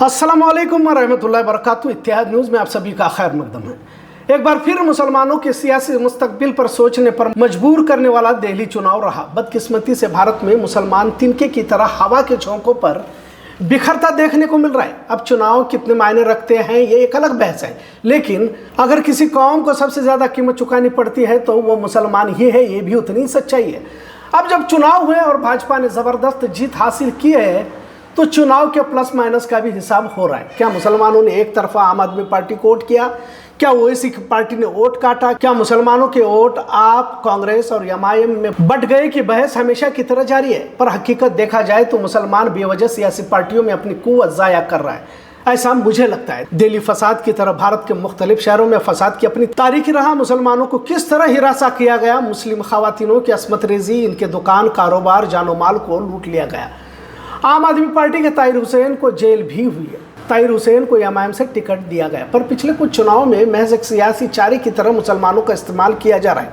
अस्सलाम वालेकुम रहमतुल्लाहि वबरकातुहू। इत्तेहाद न्यूज़ में आप सभी का खैर मकदम है। एक बार फिर मुसलमानों के सियासी मुस्तकबिल पर सोचने पर मजबूर करने वाला दिल्ली चुनाव रहा। बदकिस्मती से भारत में मुसलमान तिनके की तरह हवा के झोंकों पर बिखरता देखने को मिल रहा है। अब चुनाव कितने मायने रखते हैं ये एक अलग बहस है, लेकिन अगर किसी कौम को सबसे ज़्यादा कीमत चुकानी पड़ती है तो वो मुसलमान ही है, ये भी उतनी सच्चाई है। अब जब चुनाव हुए और भाजपा ने ज़बरदस्त जीत हासिल की है तो चुनाव के प्लस माइनस का भी हिसाब हो रहा है। क्या मुसलमानों ने एक तरफा आम आदमी पार्टी को वोट किया? क्या ओवैसी पार्टी ने वोट काटा? क्या मुसलमानों के वोट आप, कांग्रेस और एमआईएम में बट गए कि बहस हमेशा की तरह जारी है? पर हकीकत देखा जाए तो मुसलमान बेवजह सियासी पार्टियों में अपनी कुव्वत ज़ाया कर रहा है, ऐसा मुझे लगता है। दिल्ली फसाद की तरह भारत के मुख्तलिफ शहरों में फसाद की अपनी तारीखी रहा। मुसलमानों को किस तरह हिरासा किया गया, मुस्लिम खवातीनों की असमत रेजी, इनके दुकान कारोबार जानो माल को लूट लिया गया। आम आदमी पार्टी के ताहिर हुसैन को जेल भी हुई है। ताहिर हुसैन को एमआईएम से टिकट दिया गया, पर पिछले कुछ चुनाव में महज एक सियासी चारे की तरह मुसलमानों का इस्तेमाल किया जा रहा है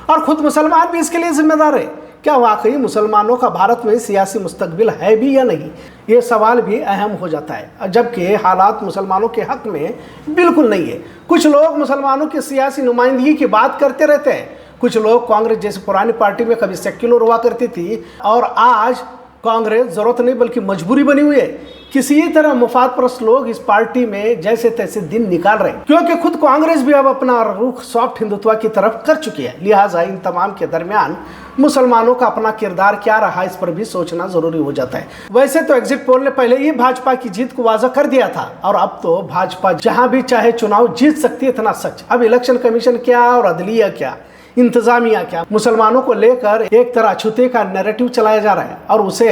और खुद मुसलमान भी इसके लिए जिम्मेदार है। क्या वाकई मुसलमानों का भारत में सियासी मुस्तकबिल है भी या नहीं, ये सवाल भी अहम हो जाता है, जबकि हालात मुसलमानों के हक में बिल्कुल नहीं है। कुछ लोग मुसलमानों की सियासी नुमाइंदगी की बात करते रहते हैं। कुछ लोग कांग्रेस जैसी पुरानी पार्टी में कभी सेक्युलर हुआ करती थी और आज कांग्रेस जरूरत नहीं बल्कि मजबूरी बनी हुई है। किसी तरह मुफादपरस्त लोग इस पार्टी में जैसे तैसे दिन निकाल रहे हैं, क्योंकि खुद कांग्रेस भी अब अपना रुख सॉफ्ट हिंदुत्व की तरफ कर चुकी है। लिहाजा इन तमाम के दरमियान मुसलमानों का अपना किरदार क्या रहा, इस पर भी सोचना जरूरी हो जाता है। वैसे तो एग्जिट पोल ने पहले ही भाजपा की जीत को वाज़ह कर दिया था और अब तो भाजपा जहां भी चाहे चुनाव जीत सकती है, इतना सच। अब इलेक्शन कमीशन क्या और अदलिया क्या, इंतजामिया क्या, मुसलमानों को लेकर एक तरह अछूते का नैरेटिव चलाया जा रहा है और उसे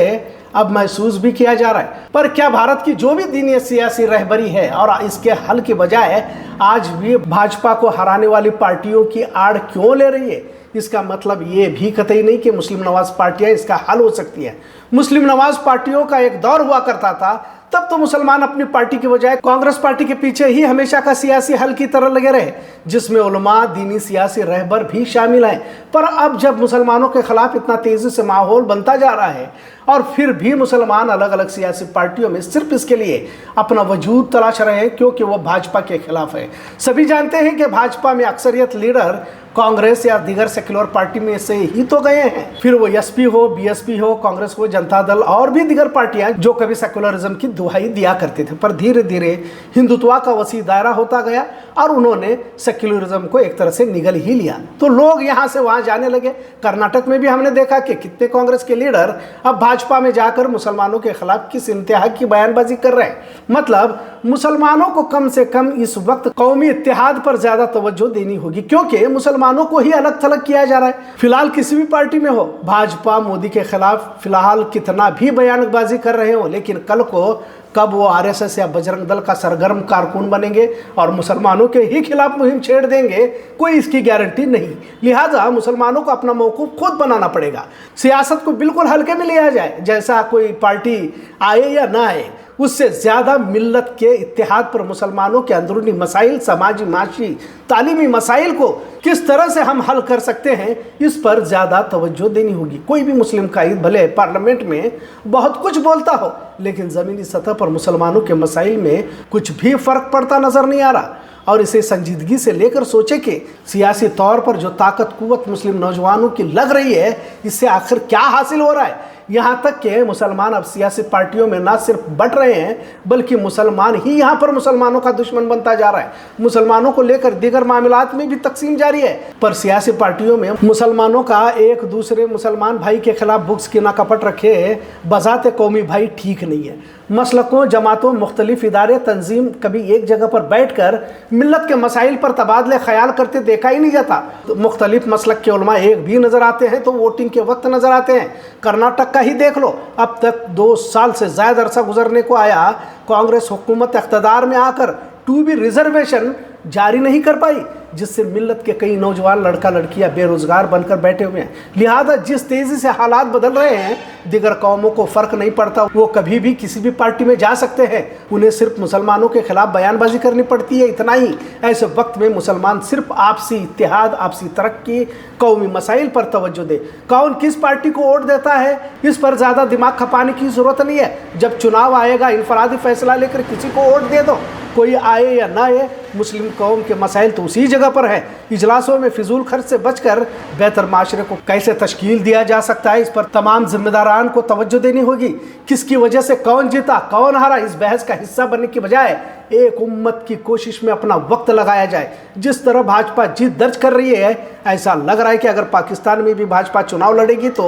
अब महसूस भी किया जा रहा है। पर क्या भारत की जो भी दीनी सियासी रहबरी है और इसके हल के बजाय आज भी भाजपा को हराने वाली पार्टियों की आड़ क्यों ले रही है? इसका मतलब ये भी कतई नहीं कि मुस्लिम नवाज पार्टियां इसका हल हो सकती है। मुस्लिम नवाज पार्टियों का एक दौर हुआ करता था, तब तो मुसलमान अपनी पार्टी के बजाय कांग्रेस पार्टी के पीछे ही हमेशा का सियासी हल की तरह लगे रहे, जिसमें उलमा, दीनी सियासी रहबर भी शामिल हैं। पर अब जब मुसलमानों के खिलाफ इतना तेजी से माहौल बनता जा रहा है और फिर भी मुसलमान अलग अलग सियासी पार्टियों में सिर्फ इसके लिए अपना वजूद तलाश रहे हैं क्योंकि वो भाजपा के खिलाफ है। सभी जानते हैं कि भाजपा में अक्सरियत लीडर कांग्रेस या दीगर सेक्युलर पार्टी में से ही तो गए हैं, फिर वो एसपी हो, बीएसपी हो, कांग्रेस हो, जनता दल और भी दीगर पार्टियां जो कभी सेक्युलरिज्म की दुहाई दिया करते थे। पर धीरे धीरे हिंदुत्व का वसी दायरा होता गया और उन्होंने सेक्युलरिज्म को एक तरह से निगल ही लिया, तो लोग यहाँ से वहाँ जाने लगे। कर्नाटक में भी हमने देखा कि कितने कांग्रेस के लीडर अब भाजपा में जाकर मुसलमानों के खिलाफ किस इंतहा की बयानबाजी कर रहे हैं। मतलब मुसलमानों को कम से कम इस वक्त कौमी इत्तेहाद पर ज्यादा तवज्जो देनी होगी, क्योंकि मुसलमानों को ही अलग थलग किया जा रहा है। फिलहाल किसी भी पार्टी में हो, भाजपा मोदी के खिलाफ फिलहाल कितना भी बयानबाजी कर रहे हो, लेकिन कल को कब वो आरएसएस या बजरंग दल का सरगर्म कारकुन बनेंगे और मुसलमानों के ही खिलाफ मुहिम छेड़ देंगे, कोई इसकी गारंटी नहीं। लिहाजा मुसलमानों को अपना मौक़िफ़ खुद बनाना पड़ेगा। सियासत को बिल्कुल हल्के में लिया जाए, जैसा कोई पार्टी आए या ना आए, उससे ज़्यादा मिल्लत के इत्तेहाद पर मुसलमानों के अंदरूनी मसाइल, समाजी, माशी, तालीमी मसाइल को किस तरह से हम हल कर सकते हैं, इस पर ज़्यादा तवज्जो देनी होगी। कोई भी मुस्लिम कायद भले पार्लियामेंट में बहुत कुछ बोलता हो, लेकिन ज़मीनी सतह पर मुसलमानों के मसाइल में कुछ भी फ़र्क पड़ता नज़र नहीं आ रहा और इसे संजीदगी से लेकर सोचे कि सियासी तौर पर जो ताकत कुव्वत मुस्लिम नौजवानों की लग रही है, इससे आखिर क्या हासिल हो रहा है। यहाँ तक कि मुसलमान अब सियासी पार्टियों में ना सिर्फ बट रहे हैं, बल्कि मुसलमान ही यहाँ पर मुसलमानों का दुश्मन बनता जा रहा है। मुसलमानों को लेकर दीगर मामलात में भी तकसीम जारी है, पर सियासी पार्टियों में मुसलमानों का एक दूसरे मुसलमान भाई के खिलाफ बुक्स की ना कपट रखे बजाते कौमी भाई ठीक नहीं है। मसलकों, जमातों, मुख्तलिफ इदारे, तंजीम कभी एक जगह पर बैठ कर मिल्लत के मसाइल पर तबादले ख्याल करते देखा ही नहीं जाता। तो मुख्तलिफ मसलक के उलमा एक भी नज़र आते हैं तो वोटिंग के वक्त नज़र आते हैं। कर्नाटक का ही देख लो, अब तक 2 साल से ज़्यादा अरसा गुजरने को आया, कांग्रेस हुकूमत इख्तदार में आकर 2B रिजर्वेशन जारी नहीं कर पाई। जिससे मिल्लत के कई नौजवान लड़का लड़कियां बेरोजगार बनकर बैठे हुए हैं। लिहाजा जिस तेजी से हालात बदल रहे हैं, दिगर कौमों को फर्क नहीं पड़ता, वो कभी भी किसी भी पार्टी में जा सकते हैं, उन्हें सिर्फ मुसलमानों के खिलाफ बयानबाजी करनी पड़ती है, इतना ही। ऐसे वक्त में मुसलमान सिर्फ आपसी इत्तेहाद, आपसी तरक्की, कौमी मसाइल पर तवज्जो दे। कौन किस पार्टी को वोट देता है, इस पर ज्यादा दिमाग खपाने की जरूरत नहीं है। जब चुनाव आएगा, इनफरादी फैसला लेकर किसी को वोट दे दो, कोई आए या ना आए, मुस्लिम कौम के मसाइल तो उसी जगह पर है। इजलासों में फिजूल खर्च से बचकर बेहतर माशरे को कैसे तश्कील दिया जा सकता है, इस पर तमाम जिम्मेदारान को तवज्जो देनी होगी। किसकी वजह से कौन जीता कौन हारा, इस बहस का हिस्सा बनने की बजाय एक उम्मत की कोशिश में अपना वक्त लगाया जाए। जिस तरह भाजपा जीत दर्ज कर रही है, ऐसा लग रहा है कि अगर पाकिस्तान में भी भाजपा चुनाव लड़ेगी तो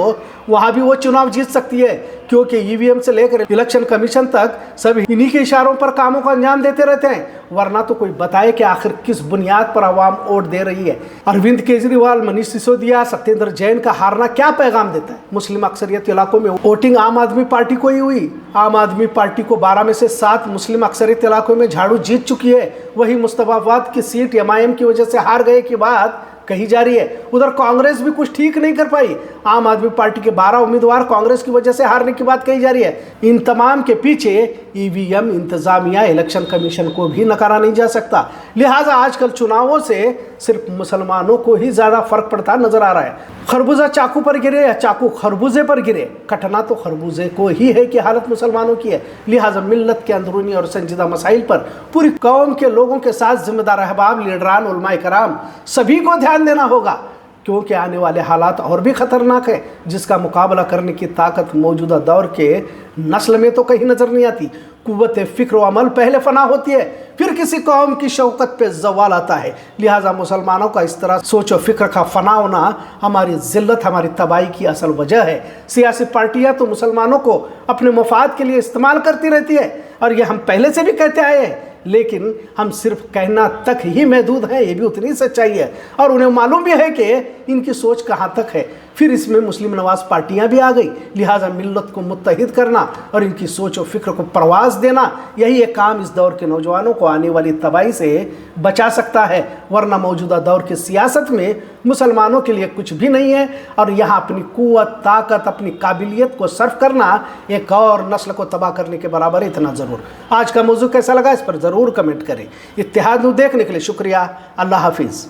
वहां भी वो चुनाव जीत सकती है, क्योंकि ईवीएम से लेकर इलेक्शन कमीशन तक सब इन्हीं के इशारों पर कामों को अंजाम देते रहते हैं। वरना तो कोई बताए कि आखिर किस बुनियाद पर आवाम वोट दे रही है। अरविंद केजरीवाल, मनीष सिसोदिया, सत्येंद्र जैन का हारना क्या पैगाम देता है? मुस्लिम अक्सरियत इलाकों में वोटिंग आम आदमी पार्टी को ही हुई। आम आदमी पार्टी को 12 में से 7 मुस्लिम अक्सरियत इलाकों में झाड़ू जीत चुकी है। वही मुस्तफाबाद की सीट एमआईएम की वजह से हार गए की बात कही जा रही है। उधर कांग्रेस भी कुछ ठीक नहीं कर पाई। आम आदमी पार्टी के 12 उम्मीदवार कांग्रेस की वजह से हारने की बात कही जा रही है। इन तमाम के पीछे ईवीएम, इंतजामिया, इलेक्शन कमीशन को भी नकारा नहीं जा सकता। लिहाजा आजकल चुनावों से सिर्फ मुसलमानों को ही ज्यादा फर्क पड़ता नजर आ रहा है। खरबूजा चाकू पर गिरे या चाकू खरबूजे पर गिरे, कटना तो खरबूजे को ही है कि हालत मुसलमानों की है। लिहाजा मिल्लत के अंदरूनी और संजीदा मसाइल पर पूरी कौम के लोगों के साथ जिम्मेदार अहबाब, लीडरान, उलमाए कराम सभी को ध्यान देना होगा, क्योंकि आने वाले हालात और भी खतरनाक है, जिसका मुकाबला करने की ताकत मौजूदा दौर के नस्ल में तो कहीं नजर नहीं आती। कुव्वत फिक्र व अमल पहले फना होती है, फिर किसी कौम की शौकत पे जवाल आता है। लिहाजा मुसलमानों का इस तरह सोचो फिक्र का फना होना हमारी जिल्लत, हमारी तबाही की असल वजह है। सियासी पार्टियां तो मुसलमानों को अपने मुफाद के लिए इस्तेमाल करती रहती है, और ये हम पहले से भी कहते आए हैं, लेकिन हम सिर्फ कहना तक ही महदूद हैं, ये भी उतनी सच्चाई है। और उन्हें मालूम भी है कि इनकी सोच कहाँ तक है। फिर इसमें मुस्लिम नवाज पार्टियां भी आ गई। लिहाजा मिल्लत को मुत्तहिद करना और इनकी सोच और फिक्र को परवाज देना, यही एक काम इस दौर के नौजवानों को आने वाली तबाही से बचा सकता है। वरना मौजूदा दौर की सियासत में मुसलमानों के लिए कुछ भी नहीं है, और यहाँ अपनी कुव्वत, ताकत, अपनी काबिलियत को सर्फ करना एक और नस्ल को तबाह करने के बराबर इतना ज़रूर। आज का मौजू कैसा लगा, इस पर ज़रूर कमेंट करें। इत्तेहाद न्यूज़ देखने के लिए शुक्रिया। अल्लाह हाफिज़।